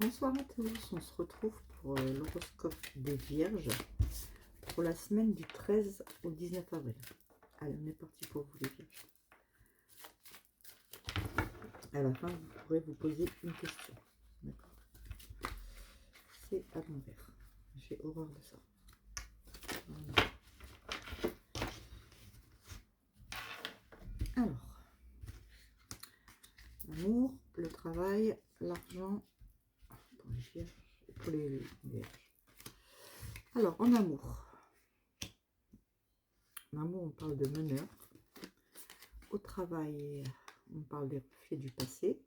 Bonsoir à tous, on se retrouve pour l'horoscope des Vierges pour la semaine du 13 au 19 avril. Allez, on est parti pour vous les Vierges. À la fin, vous pourrez vous poser une question. D'accord? C'est à l'envers. J'ai horreur de ça. Voilà. Alors, l'amour, le travail, l'argent pour les Vierges et pour les Vierges. Alors, en amour, on parle de meneur. Au travail, on parle des reflets du passé.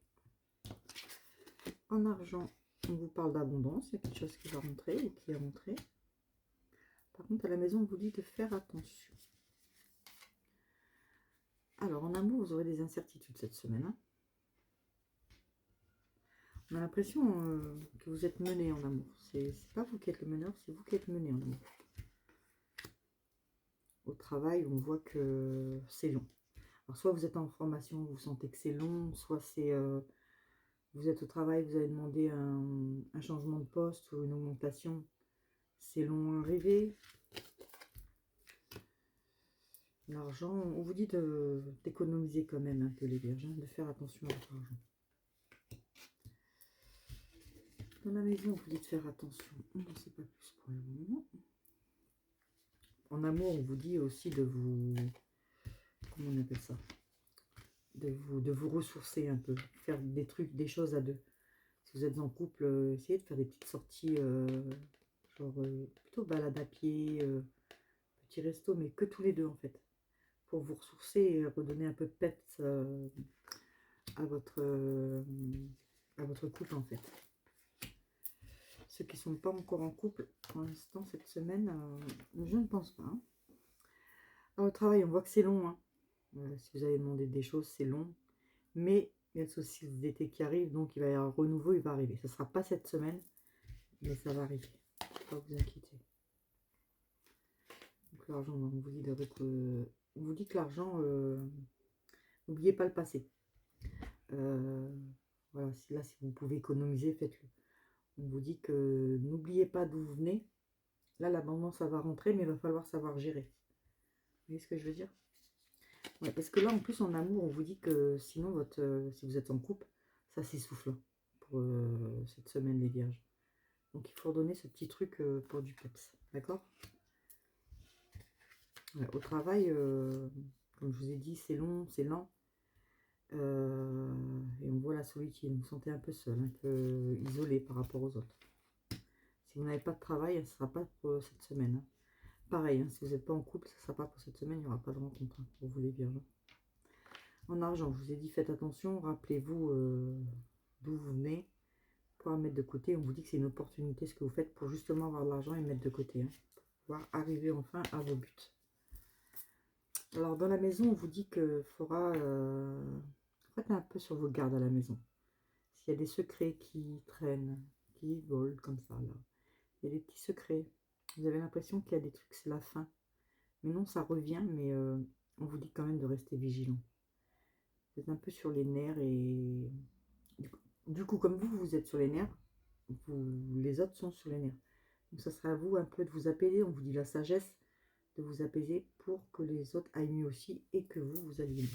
En argent, on vous parle d'abondance. Il y a quelque chose qui va rentrer ou qui est rentré. Par contre, à la maison, on vous dit de faire attention. Alors, en amour, vous aurez des incertitudes cette semaine. Hein. On a l'impression que vous êtes mené en amour. C'est pas vous qui êtes le meneur, c'est vous qui êtes mené en amour. Au travail, on voit que c'est long. Alors, soit vous êtes en formation, vous sentez que c'est long, soit c'est... vous êtes au travail, vous avez demandé un changement de poste ou une augmentation. C'est long à arriver. L'argent, on vous dit d'économiser quand même un peu les Vierges, hein, de faire attention à votre argent. Dans la maison, on vous dit de faire attention. On n'en sait pas plus pour le moment. En amour, on vous dit aussi de vous... Comment on appelle ça? De vous ressourcer un peu. Faire des trucs, des choses à deux. Si vous êtes en couple, essayez de faire des petites sorties, genre plutôt balade à pied, petit resto, mais que tous les deux en fait. Pour vous ressourcer et redonner un peu de peps à votre couple en fait. Ceux qui ne sont pas encore en couple, pour l'instant, cette semaine, je ne pense pas. Hein. Alors, au travail, on voit que c'est long. Hein. Si vous avez demandé des choses, c'est long. Mais il y a le solstice d'été qui arrive, donc il va y avoir un renouveau, il va arriver. Ce ne sera pas cette semaine, mais ça va arriver. Il ne faut pas vous inquiéter. Donc l'argent, on vous dit on vous dit que l'argent, n'oubliez pas le passé. Voilà, si vous pouvez économiser, faites-le. On vous dit que n'oubliez pas d'où vous venez. Là, l'abondance, ça va rentrer, mais il va falloir savoir gérer. Vous voyez ce que je veux dire? Ouais, parce que là, en plus, en amour, on vous dit que sinon, si vous êtes en couple, ça s'essouffle pour cette semaine, les Vierges. Donc, il faut redonner ce petit truc pour du peps. D'accord? Ouais, au travail, comme je vous ai dit, c'est long, c'est lent. Et on voit la solitude. Vous vous sentez un peu seul, un peu isolé par rapport aux autres. Si vous n'avez pas de travail, ce ne sera pas pour cette semaine. Hein. Pareil, hein, si vous n'êtes pas en couple, ce ne sera pas pour cette semaine, il n'y aura pas de rencontre hein, pour vous les Vierges. En argent, je vous ai dit, faites attention, rappelez-vous d'où vous venez, pour mettre de côté. On vous dit que c'est une opportunité ce que vous faites pour justement avoir de l'argent et mettre de côté, hein, pour pouvoir arriver enfin à vos buts. Alors dans la maison, on vous dit qu'il faudra être un peu sur vos gardes à la maison. S'il y a des secrets qui traînent, qui volent comme ça, là, il y a des petits secrets. Vous avez l'impression qu'il y a des trucs, c'est la fin. Mais non, ça revient, mais on vous dit quand même de rester vigilant. Vous êtes un peu sur les nerfs et... Du coup, comme vous êtes sur les nerfs, les autres sont sur les nerfs. Donc, ça sera à vous un peu de vous apaiser. On vous dit la sagesse de vous apaiser pour que les autres aillent mieux aussi et que vous alliez mieux.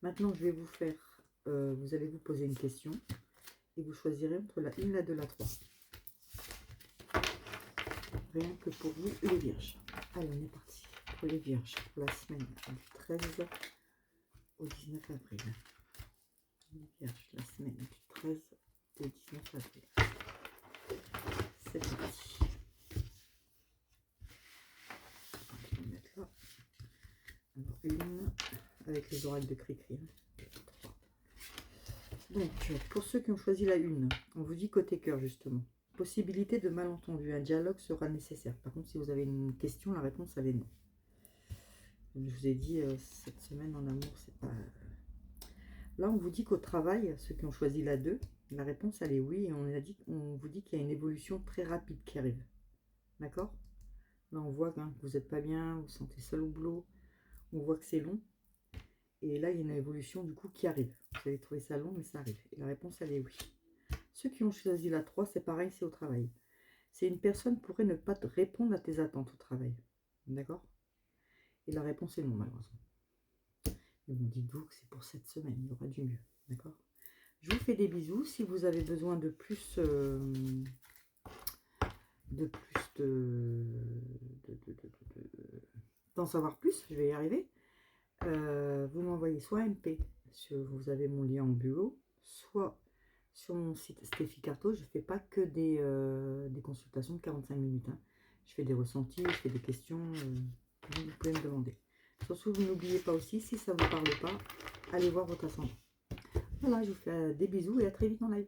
Maintenant, je vais vous faire... vous allez vous poser une question et vous choisirez entre la 1, la 2, la 3. Rien que pour vous, les Vierges. Allez, on est parti pour les Vierges pour la semaine du 13 au 19 avril. Les Vierges, la semaine du 13 au 19 avril. C'est parti. Je vais mettre là. Alors, une avec les oracles de Cricri. Donc, pour ceux qui ont choisi la 1, on vous dit côté cœur justement. Possibilité de malentendu, un dialogue sera nécessaire. Par contre, si vous avez une question, la réponse elle est non. Donc, je vous ai dit, cette semaine en amour, c'est pas... Là, on vous dit qu'au travail, ceux qui ont choisi la 2, la réponse elle est oui. Et on vous dit qu'il y a une évolution très rapide qui arrive. D'accord? Là, on voit hein, que vous n'êtes pas bien, vous vous sentez seul au boulot. On voit que c'est long. Et là, il y a une évolution du coup qui arrive. Vous allez trouver ça long, mais ça arrive. Et la réponse, elle est oui. Ceux qui ont choisi la 3, c'est pareil, c'est au travail. C'est une personne pourrait ne pas te répondre à tes attentes au travail. D'accord? Et la réponse est non, malheureusement. Mais bon, dites-vous que c'est pour cette semaine, il y aura du mieux. D'accord? Je vous fais des bisous. Si vous avez besoin de plus, d'en savoir plus, je vais y arriver. Vous m'envoyez soit MP, vous avez mon lien en bureau, soit sur mon site Steffi Carto. Je ne fais pas que des consultations de 45 minutes. Hein. Je fais des ressentis, je fais des questions. Vous pouvez me demander. Surtout, vous n'oubliez pas aussi, si ça ne vous parle pas, allez voir votre ascendant. Voilà, je vous fais des bisous et à très vite en live.